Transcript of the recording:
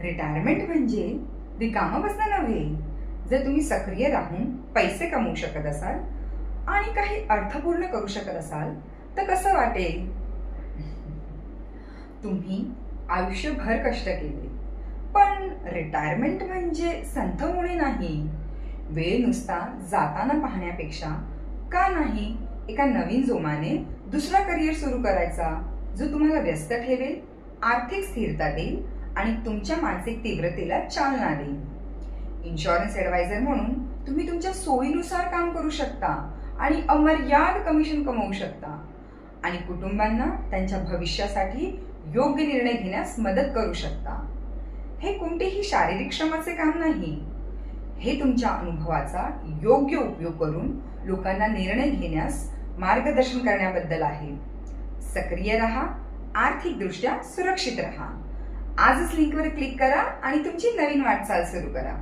Retirement म्हणजे रिकामं बसणं नव्हे. जर तुम्ही सक्रिय राहून पैसे कमवू शकत असाल आणि काही अर्थपूर्ण करू शकत असाल तर कसं वाटेल? तुम्ही आयुष्यभर कष्ट केले, पण रिटायरमेंट म्हणजे संथ होणे नाही. वेळ नुसता जाताना पाहण्यापेक्षा का नाही एका नवीन जोमाने दुसरा करिअर सुरू करायचा, जो तुम्हाला व्यस्त ठेवेल, आर्थिक स्थिरता देईल आणि तुमच्या मानसिक तीव्रतेला चालना देईल. इन्शुरन्स ॲडवायझर म्हणून तुम्ही तुमच्या सोयीनुसार काम करू शकता आणि अमर्याद कमिशन कमवू शकता आणि कुटुंबांना त्यांच्या भविष्यासाठी योग्य निर्णय घेण्यास मदत करू शकता. हे कोणतेही शारीरिक श्रमाचे काम नाही. हे तुमच्या अनुभवाचा योग्य उपयोग करून लोकांना निर्णय घेण्यास मार्गदर्शन करण्याबद्दल आहे. सक्रिय राहा, आर्थिकदृष्ट्या सुरक्षित राहा. आजच लिंकवर क्लिक करा आणि तुमची नवीन वाटचाल सुरू करा.